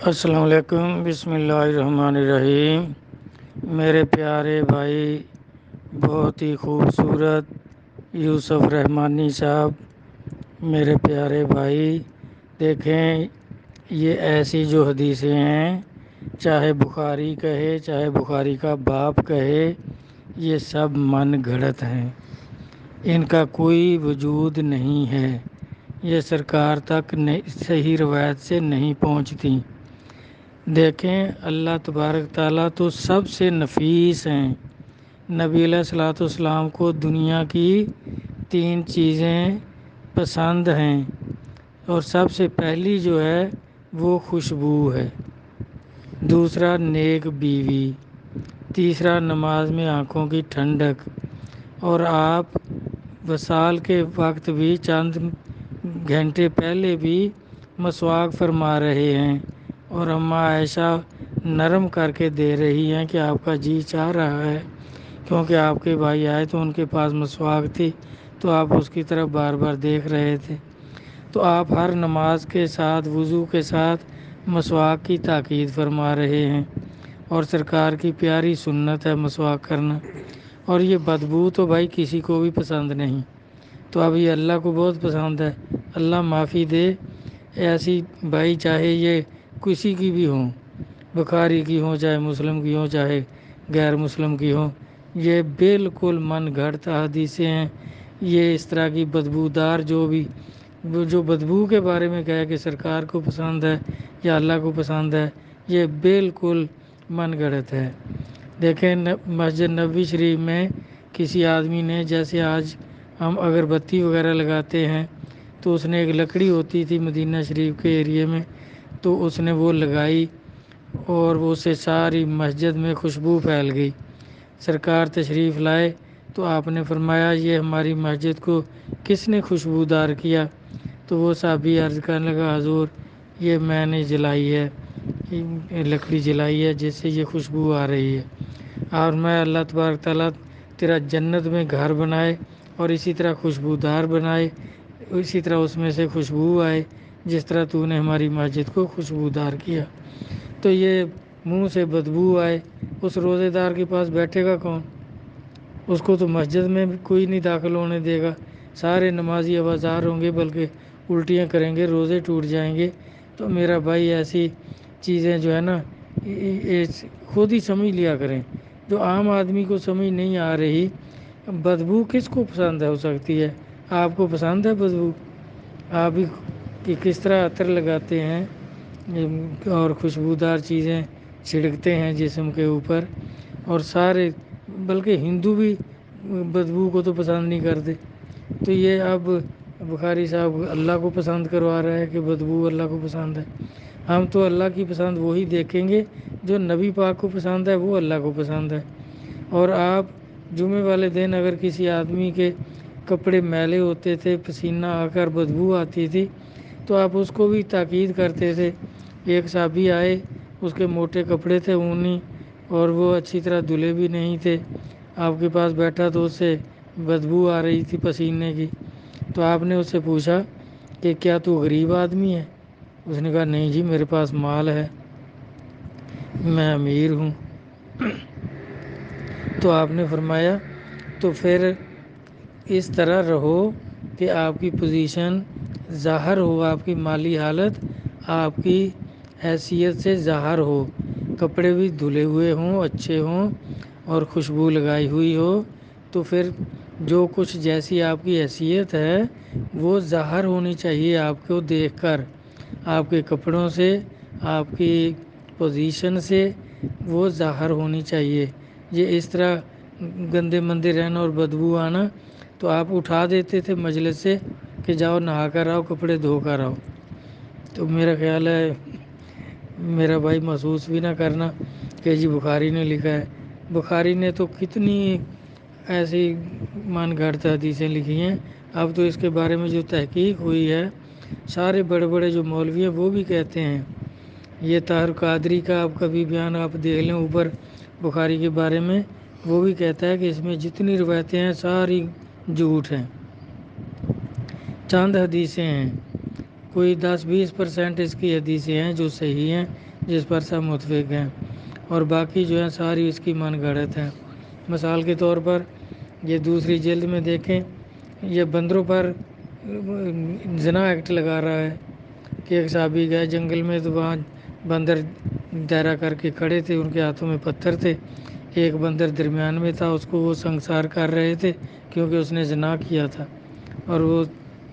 السلام علیکم، بسم اللہ الرحمن الرحیم۔ میرے پیارے بھائی، بہت ہی خوبصورت یوسف رحمانی صاحب، میرے پیارے بھائی، دیکھیں یہ ایسی جو حدیثیں ہیں، چاہے بخاری کہے چاہے بخاری کا باب کہے، یہ سب من گھڑت ہیں، ان کا کوئی وجود نہیں ہے، یہ سرکار تک صحیح روایت سے نہیں پہنچتی۔ دیکھیں اللہ تبارک تعالیٰ تو سب سے نفیس ہیں۔ نبی علیہ الصلوۃ والسلام کو دنیا کی 3 چیزیں پسند ہیں، اور سب سے پہلی جو ہے وہ خوشبو ہے، دوسرا نیک بیوی، تیسرا نماز میں آنکھوں کی ٹھنڈک، اور آپ وصال کے وقت بھی چند گھنٹے پہلے بھی مسواک فرما رہے ہیں، اور اماں عائشہ نرم کر کے دے رہی ہیں کہ آپ کا جی چاہ رہا ہے، کیونکہ آپ کے بھائی آئے تو ان کے پاس مسواک تھی، تو آپ اس کی طرف بار بار دیکھ رہے تھے۔ تو آپ ہر نماز کے ساتھ وضو کے ساتھ مسواک کی تاکید فرما رہے ہیں، اور سرکار کی پیاری سنت ہے مسواک کرنا، اور یہ بدبو تو بھائی کسی کو بھی پسند نہیں، تو اب یہ اللہ کو بہت پسند ہے۔ اللہ معافی دے، ایسی بھائی چاہے یہ کسی کی بھی ہوں، بخاری کی ہوں چاہے مسلم کی ہوں چاہے غیر مسلم کی ہوں، یہ بالکل من گھڑت حدیثیں ہیں۔ یہ اس طرح کی بدبودار جو بدبو کے بارے میں کہے کہ سرکار کو پسند ہے یا اللہ کو پسند ہے، یہ بالکل من گھڑت ہے۔ دیکھیں مسجد نبوی شریف میں کسی آدمی نے، جیسے آج ہم اگربتی وغیرہ لگاتے ہیں، تو اس نے ایک لکڑی ہوتی تھی مدینہ شریف کے ایریے میں، تو اس نے وہ لگائی، اور وہ سے ساری مسجد میں خوشبو پھیل گئی۔ سرکار تشریف لائے تو آپ نے فرمایا یہ ہماری مسجد کو کس نے خوشبودار کیا؟ تو وہ صحابی عرض کرنے لگا حضور یہ میں نے جلائی ہے، لکڑی جلائی ہے جس سے یہ خوشبو آ رہی ہے، اور میں اللہ تبارک تعالیٰ تیرا جنت میں گھر بنائے اور اسی طرح خوشبودار بنائے، اسی طرح اس میں سے خوشبو آئے جس طرح تو نے ہماری مسجد کو خوشبودار کیا۔ تو یہ منہ سے بدبو آئے، اس روزے دار کے پاس بیٹھے گا کون؟ اس کو تو مسجد میں بھی کوئی نہیں داخل ہونے دے گا، سارے نمازی آوازار ہوں گے بلکہ الٹیاں کریں گے، روزے ٹوٹ جائیں گے۔ تو میرا بھائی ایسی چیزیں جو ہے نا خود ہی سمجھ لیا کریں، جو عام آدمی کو سمجھ نہیں آ رہی۔ بدبو کس کو پسند ہو سکتی ہے؟ آپ کو پسند ہے بدبو؟ آپ ہی کہ کس طرح عطر لگاتے ہیں اور خوشبودار چیزیں چھڑکتے ہیں جسم کے اوپر، اور سارے بلکہ ہندو بھی بدبو کو تو پسند نہیں کرتے۔ تو یہ اب بخاری صاحب اللہ کو پسند کروا رہا ہے کہ بدبو اللہ کو پسند ہے۔ ہم تو اللہ کی پسند وہی دیکھیں گے جو نبی پاک کو پسند ہے، وہ اللہ کو پسند ہے۔ اور آپ جمعے والے دن اگر کسی آدمی کے کپڑے میلے ہوتے تھے، پسینہ آ کر بدبو آتی تھی، تو آپ اس کو بھی تاکید کرتے تھے۔ ایک صحابی آئے، اس کے موٹے کپڑے تھے اونی، اور وہ اچھی طرح دھلے بھی نہیں تھے، آپ کے پاس بیٹھا تو اس سے بدبو آ رہی تھی پسینے کی، تو آپ نے اس سے پوچھا کہ کیا تو غریب آدمی ہے؟ اس نے کہا نہیں جی میرے پاس مال ہے، میں امیر ہوں۔ تو آپ نے فرمایا تو پھر اس طرح رہو کہ آپ کی پوزیشن ظاہر ہو، آپ کی مالی حالت آپ کی حیثیت سے ظاہر ہو، کپڑے بھی دھلے ہوئے ہوں، اچھے ہوں، اور خوشبو لگائی ہوئی ہو، تو پھر جو کچھ جیسی آپ کی حیثیت ہے وہ ظاہر ہونی چاہیے آپ کو دیکھ کر، آپ کے کپڑوں سے، آپ کی پوزیشن سے وہ ظاہر ہونی چاہیے۔ یہ اس طرح گندے مندے رہنا اور بدبو آنا تو آپ اٹھا دیتے تھے مجلس سے کہ جاؤ نہا کر آؤ، کپڑے دھو کر آؤ۔ تو میرا خیال ہے میرا بھائی محسوس بھی نہ کرنا کہ جی بخاری نے لکھا ہے۔ بخاری نے تو کتنی ایسی من گھڑت حدیثیں لکھی ہیں، اب تو اس کے بارے میں جو تحقیق ہوئی ہے، سارے بڑے بڑے جو مولوی ہیں وہ بھی کہتے ہیں، یہ طاہر قادری کا آپ کبھی بیان آپ دیکھ لیں اوپر بخاری کے بارے میں، وہ بھی کہتا ہے کہ اس میں جتنی روایتیں ہیں ساری جھوٹ ہیں، چند حدیثیں ہیں، کوئی 10-20% اس کی حدیثیں ہیں جو صحیح ہیں، جس پر سب متفق ہیں، اور باقی جو ہیں ساری اس کی من گھڑت ہیں۔ مثال کے طور پر یہ دوسری جلد میں دیکھیں، یہ بندروں پر زنا ایکٹ لگا رہا ہے کہ ایک صحابی گئے جنگل میں تو وہاں بندر دائرہ کر کے کھڑے تھے، ان کے ہاتھوں میں پتھر تھے، ایک بندر درمیان میں تھا، اس کو وہ سنسار کر رہے تھے کیونکہ اس نے زنا کیا تھا، اور وہ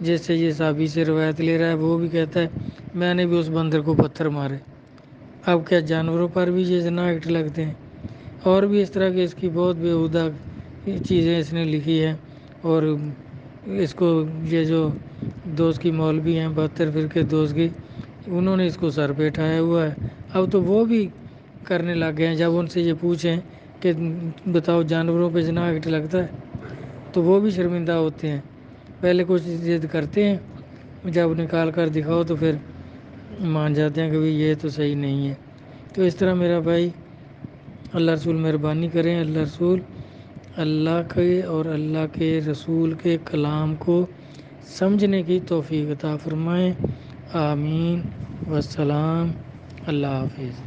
جیسے یہ صحابی سے روایت لے رہا ہے وہ بھی کہتا ہے میں نے بھی اس بندر کو پتھر مارے۔ اب کیا جانوروں پر بھی یہ زنا ایکٹ لگتے ہیں؟ اور بھی اس طرح کی اس کی بہت بیہودہ چیزیں اس نے لکھی ہیں، اور اس کو یہ جو دوست کی مولوی ہیں 72 فرقے دوست کی، انہوں نے اس کو سر پہ اٹھایا ہوا ہے۔ اب تو وہ بھی کرنے لگ گئے ہیں، جب ان سے یہ پوچھیں کہ بتاؤ جانوروں پہ زنا ایکٹ لگتا ہے تو وہ بھی شرمندہ ہوتے ہیں، پہلے کچھ ضد کرتے ہیں، جب نکال کر دکھاؤ تو پھر مان جاتے ہیں کہ بھی یہ تو صحیح نہیں ہے۔ تو اس طرح میرا بھائی اللہ رسول مہربانی کریں، اللہ رسول اللہ کے اور اللہ کے رسول کے کلام کو سمجھنے کی توفیق عطا فرمائیں، آمین، والسلام، اللہ حافظ۔